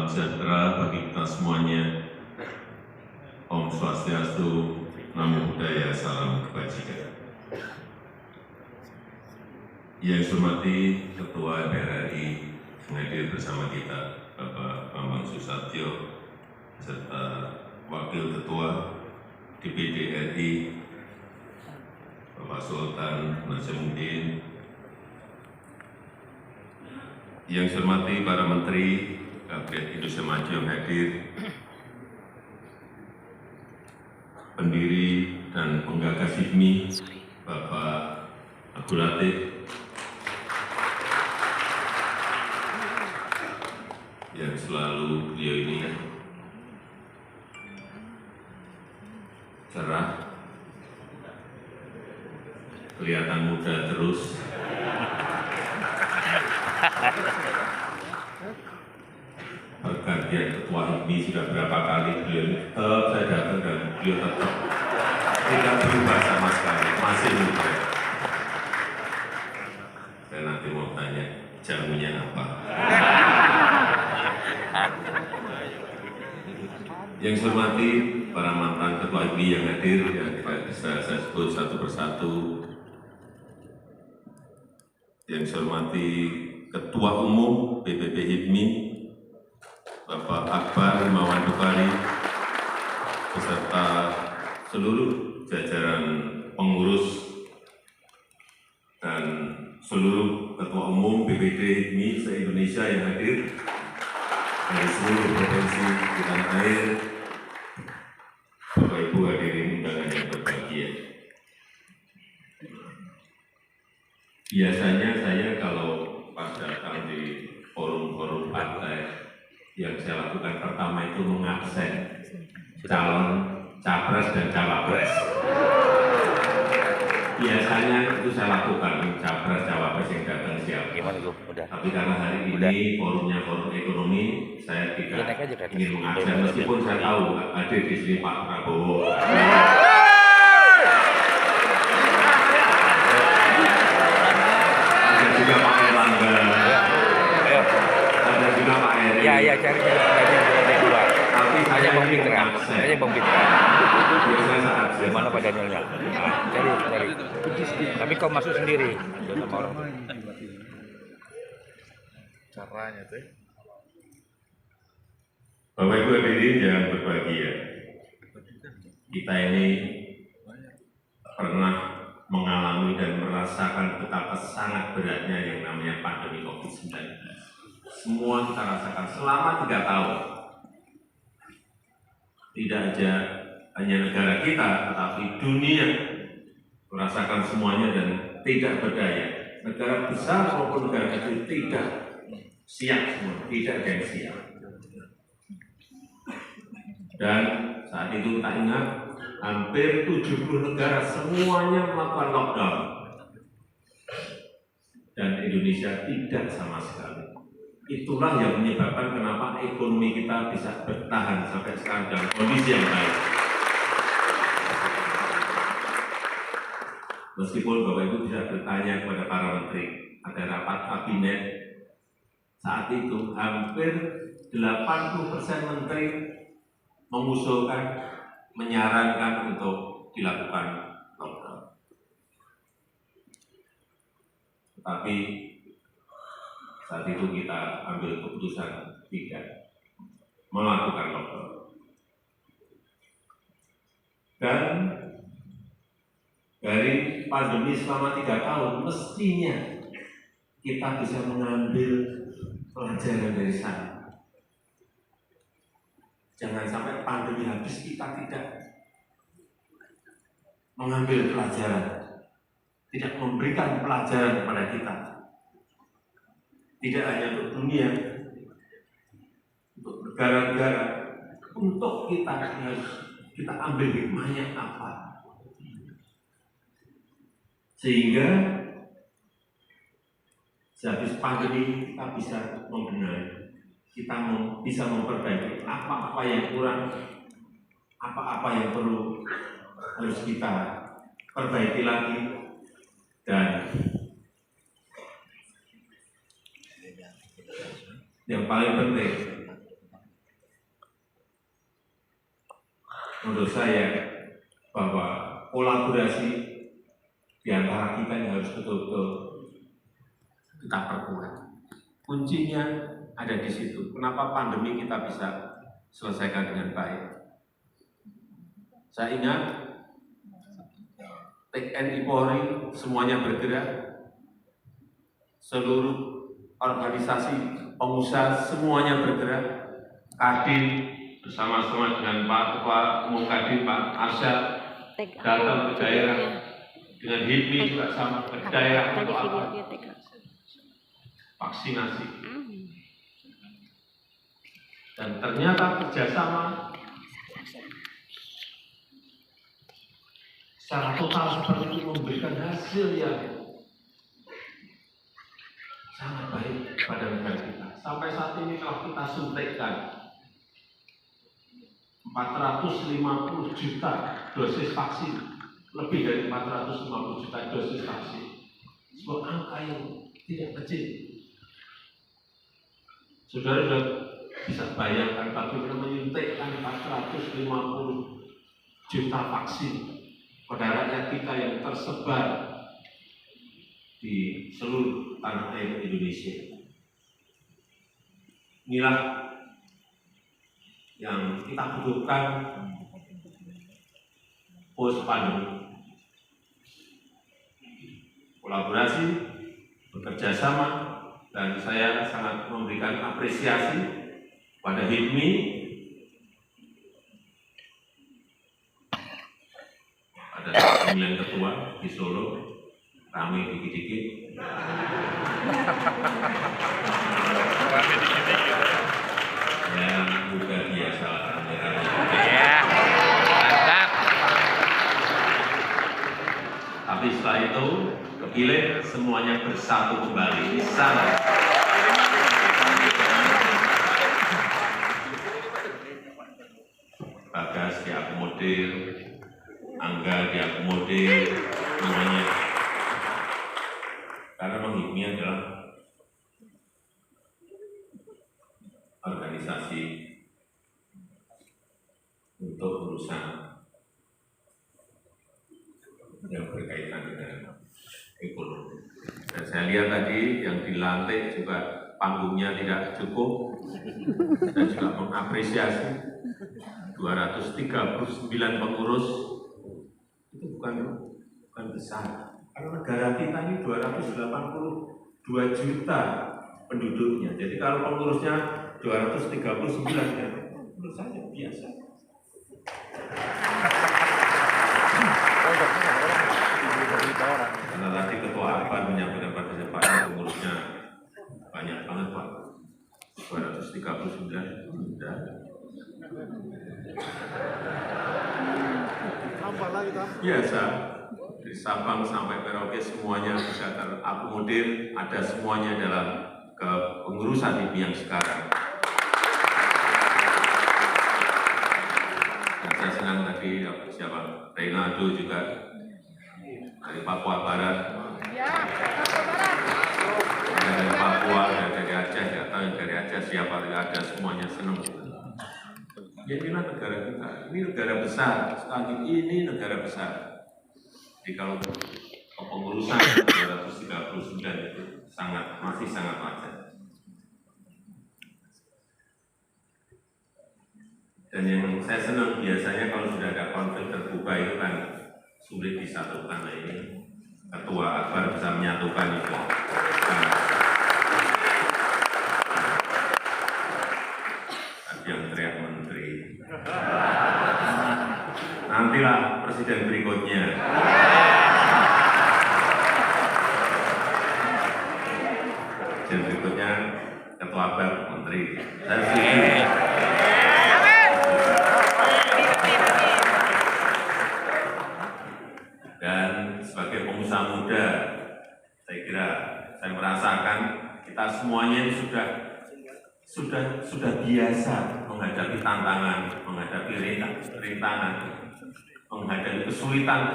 salam sejahtera bagi kita semuanya. Om Swastiastu, Namo Buddhaya, salam kebajikan. Yang saya hormati Ketua DPR RI yang hadir bersama kita, Bapak Bambang Susatyo, serta Wakil Ketua DPD RI, Bapak Sultan Najamuddin. Yang saya hormati para Menteri Kabinet Indonesia Maju yang hadir, pendiri dan penggagas HIPMI, Bapak Abdul Latif, yang selalu beliau ini cerah, kelihatan muda terus. Pergantian Ketua HIPMI sudah berapa kali beliau tetap saya datang dan beliau tetap tidak berubah sama sekali, masih muda. Saya nanti mau tanya jamunya apa. Yang saya hormati para mantan Ketua HIPMI yang hadir, yang tidak bisa saya sebut satu persatu. Yang saya hormati Ketua Umum PPP HIPMI, Bapak Akbar Himawan Bukhari, beserta seluruh jajaran pengurus dan seluruh Ketua Umum BPD HIPMI se-Indonesia yang hadir dari seluruh provinsi di tanah air. Bapak Ibu hadirin undangan yang berbahagia. Biasanya saya kalau pas datang di forum-forum partai, yang saya lakukan pertama itu mengabsen calon capres dan cawapres. Biasanya itu saya lakukan capres cawapres yang datang siapa. Tapi karena hari ini forumnya forum ekonomi, saya tidak ingin mengabsen meskipun saya tahu hadir di sini Pak Prabowo. Ada juga Pak Erlangga. Ada juga Pak Eri. Ya, cari keluar. Tapi Hanya Bang Fitra. Biasanya saat Gimana Pak Danielnya? Cari. Tapi kau masuk sendiri. Caranya tuh. Bapak Ibu hadirin yang berbahagia, kita ini pernah mengalami dan merasakan betapa sangat beratnya yang namanya pandemi COVID-19. Semua kita rasakan selama 3 tahun. Tidak aja hanya negara kita, tetapi dunia merasakan semuanya dan tidak berdaya. Negara besar maupun negara kecil tidak siap semua, tidak ada yang siap. Dan saat itu kita ingat, hampir 70 negara semuanya melakukan lockdown. Dan Indonesia tidak sama sekali. Itulah yang menyebabkan kenapa ekonomi kita bisa bertahan sampai sekarang dalam kondisi yang baik. Meskipun Bapak Ibu bisa bertanya kepada para menteri, ada rapat kabinet, saat itu hampir 80% menteri mengusulkan, menyarankan untuk dilakukan lockdown. Tetapi saat itu kita ambil keputusan tidak melakukan lockdown. Dan dari pandemi selama 3 tahun, mestinya kita bisa mengambil pelajaran dari sana. Jangan sampai pandemi habis kita tidak mengambil pelajaran, tidak memberikan pelajaran kepada kita. Tidak hanya untuk dunia, untuk negara-negara, untuk kita harus kita ambil hikmahnya apa. Sehingga sehabis pandemi kita bisa membenahi, kita bisa memperbaiki apa-apa yang kurang, apa-apa yang perlu harus kita perbaiki lagi, dan yang paling penting menurut saya bahwa kolaborasi di antara kita yang harus betul-betul kita perkuat. Kuncinya ada di situ. Kenapa pandemi kita bisa selesaikan dengan baik? Saya ingat TNI Polri semuanya bergerak, seluruh organisasi pengusaha semuanya bergerak, Kadin bersama-sama dengan Pak Ketua Umum Kadin Pak Arsyad datang ke daerah, dengan HIPMI juga sama ke daerah untuk apa? Vaksinasi. Dan ternyata kerjasama secara total seperti itu memberikan hasil yang sangat baik pada negara kita. Sampai saat ini telah kita suntikkan 450 juta dosis vaksin, lebih dari 450 juta dosis vaksin. Sebuah angka yang tidak kecil. Saudara sudah bisa bayangkan bagaimana menyuntikkan 450 juta vaksin pada rakyat kita yang tersebar di seluruh tanah air Indonesia. Inilah yang kita butuhkan post pandemi. Kolaborasi, bekerja sama, dan saya sangat memberikan apresiasi pada HIPMI, ada 9 ketua di Solo, rame dikit-dikit. Rame dikit-dikit. Ya, juga biasa. Ya, mantap. Tapi setelah itu, kepilih semuanya bersatu kembali di sana. Bagas diakomodir, Angga diakomodir, semuanya. Karena HIPMI adalah organisasi untuk urusan yang berkaitan dengan ekonomi. Dan saya lihat tadi yang dilantik juga panggungnya tidak cukup, dan juga mengapresiasi 239 pengurus itu bukan besar. Karena negara kita ini 282 juta penduduknya. Jadi kalau pengurusnya 239 ya menurut saya biasa. Karena tadi Ketua APAN menyampaikan pada saya Pak, pengurusnya banyak banget Pak, 239 sudah. Biasa, dari Sabang sampai Merauke semuanya bisa terakomodir, ada semuanya dalam kepengurusan HIPMI yang sekarang. Dan saya senang tadi siapa Reynaldo juga dari Papua Barat, dari Papua, dari Aceh, datang dari Aceh, siapa ada semuanya senang. Ya inilah negara kita, ini negara besar, sekali ini negara besar. Jadi kalau kepengurusan 239 itu masih sangat wajar. Dan yang saya senang biasanya kalau sudah ada konflik terbuka itu kan sulit disatukan. Nah ini Ketua Akbar bisa menyatukan itu. Tadi yang teriak menteri. Nantilah presiden berikutnya. Presiden berikutnya Ketua Akbar menteri. Saya setuju. Dan sebagai pengusaha muda, saya kira saya merasakan kita semuanya sudah biasa menghadapi tantangan, menghadapi rintangan, menghadapi kesulitan,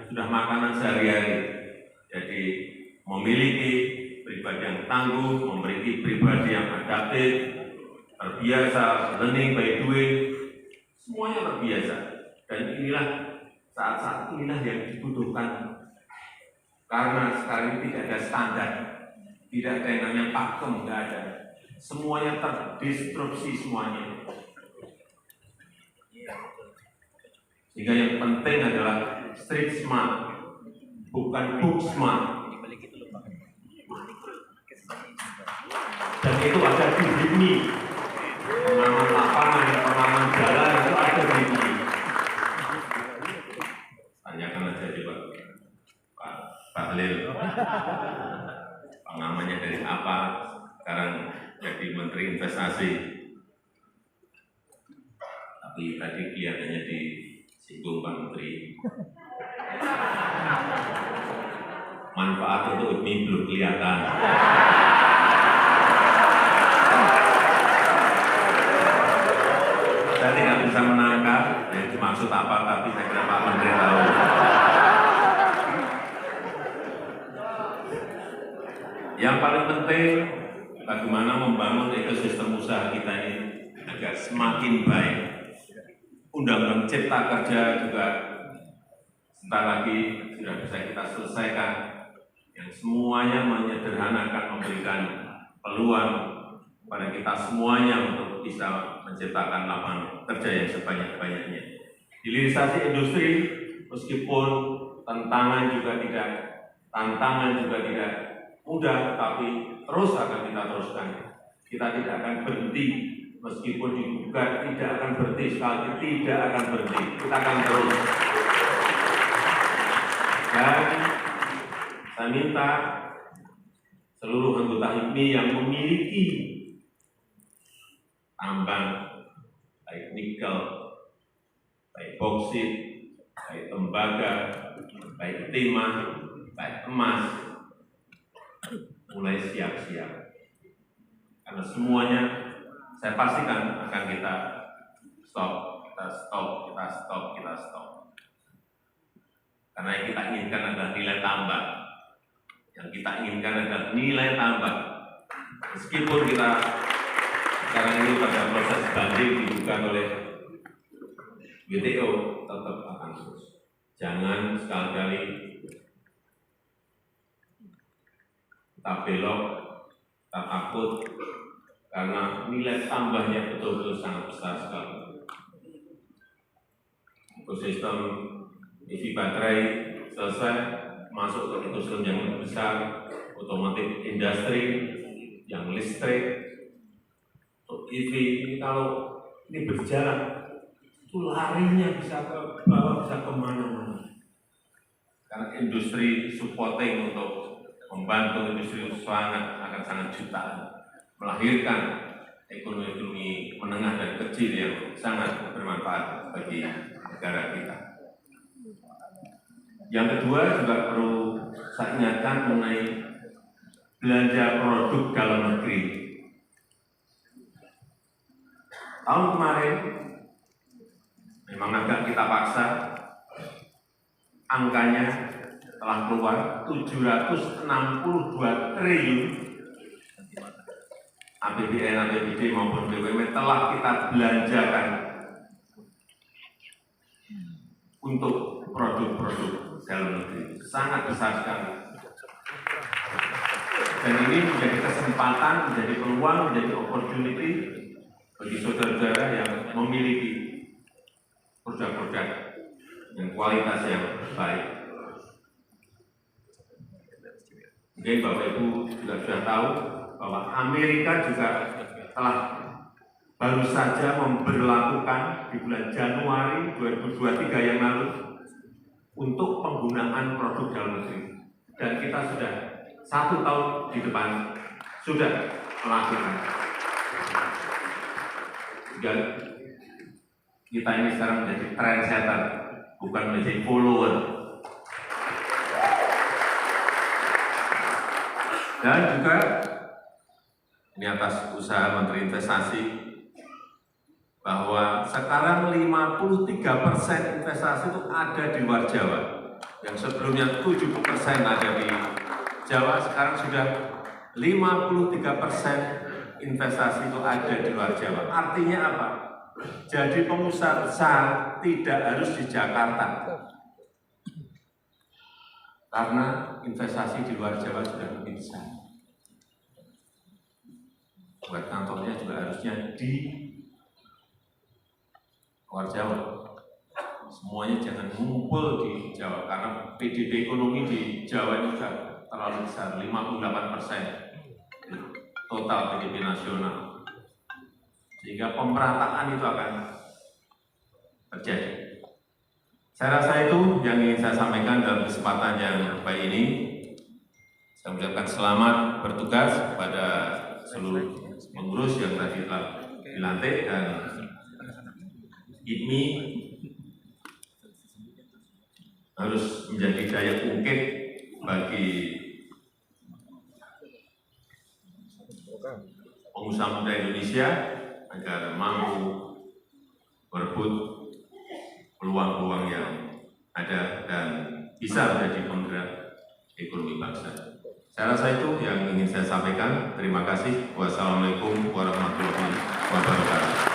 sudah makanan sehari-hari. Jadi memiliki pribadi yang tangguh, memiliki pribadi yang adaptif, terbiasa learning by doing, Semuanya luar biasa. Dan inilah saat-saat inilah yang dibutuhkan. Karena sekarang ini tidak ada standar, tidak ada yang namanya pakem, tidak ada. Semuanya terdistrupsi semuanya. Sehingga yang penting adalah street smart, bukan book smart. Dan itu ada di sini. Pengaman lapangan, pengaman jalan itu ada di sini. Tanyakan aja coba Pak Halil, pengamannya dari apa? Sekarang jadi Menteri Investasi. Tapi tadi kelihatannya disinggung Pak Menteri. Manfaat untuk ini belum kelihatan. Saya tidak bisa menangkap yang dimaksud apa, tapi saya kira Pak Menteri tahu. Yang paling penting, bagaimana membangun ekosistem usaha kita ini agar semakin baik. Undang-undang Cipta Kerja juga sebentar lagi sudah bisa kita selesaikan, yang semuanya menyederhanakan, memberikan peluang pada kita semuanya untuk bisa menciptakan lapangan kerja yang sebanyak-banyaknya. Hilirisasi industri, meskipun tantangan juga tidak mudah, tapi terus akan kita teruskan. Kita tidak akan berhenti, meskipun digugat tidak akan berhenti, sekali lagi tidak akan berhenti. Kita akan terus. Dan saya minta seluruh anggota HIPMI yang memiliki tambang, baik nikel, baik boksit, baik tembaga, baik timah, baik emas, mulai siap-siap. Karena semuanya saya pastikan akan kita stop. Karena yang kita inginkan adalah nilai tambah. Yang kita inginkan adalah nilai tambah. Meskipun kita sekarang ini pada proses banding dibuka oleh WTO, tetap akan terus. Jangan sekali-kali kita belok, kita takut, karena nilai tambahnya betul-betul sangat besar sekali. Ekosistem EV baterai selesai, masuk ke ekosistem yang lebih besar, otomotif industri yang listrik, untuk EV ini kalau ini berjalan, itu larinya bisa ke bawah, bisa kemana-mana. Karena industri supporting untuk membantu industri akan sangat jutaan, melahirkan ekonomi menengah dan kecil yang sangat bermanfaat bagi negara kita. Yang kedua juga perlu saya ingatkan mengenai belanja produk dalam negeri. Tahun kemarin memang agak kita paksa, angkanya telah keluar 762 triliun APBN, APBD maupun BUMN telah kita belanjakan untuk produk-produk dalam negeri. Sangat besar sekali. Dan ini menjadi kesempatan, menjadi peluang, menjadi opportunity bagi saudara-saudara yang memiliki produk-produk dengan kualitas yang baik. Mungkin Bapak Ibu juga sudah tahu bahwa Amerika juga telah baru saja memberlakukan di bulan Januari 2023 yang lalu untuk penggunaan produk dalam negeri. Dan kita sudah 1 tahun di depan sudah melakukan. Dan kita ini sekarang menjadi trendsetter, bukan menjadi follower. Dan juga ini atas usaha Menteri Investasi, bahwa sekarang 53% investasi itu ada di luar Jawa. Yang sebelumnya 70% ada di Jawa, sekarang sudah 53% investasi itu ada di luar Jawa. Artinya apa? jadi pengusaha besar tidak harus di Jakarta, karena investasi di luar Jawa sudah lebih besar. Buat kantornya juga harusnya di luar Jawa. Semuanya jangan ngumpul di Jawa, karena PDB ekonomi di Jawa ini sudah terlalu besar, 58% total PDB nasional. Sehingga pemerataan itu akan terjadi. Saya rasa itu yang ingin saya sampaikan dalam kesempatan yang baik ini. Saya mengucapkan selamat bertugas kepada seluruh pengurus yang tadi telah dilantik, dan IPMI harus menjadi daya ungkit bagi pengusaha muda Indonesia agar mampu berebut peluang-peluang yang ada dan bisa menjadi penggerak ekonomi bangsa. Saya rasa itu yang ingin saya sampaikan. Terima kasih. Wassalamualaikum warahmatullahi wabarakatuh.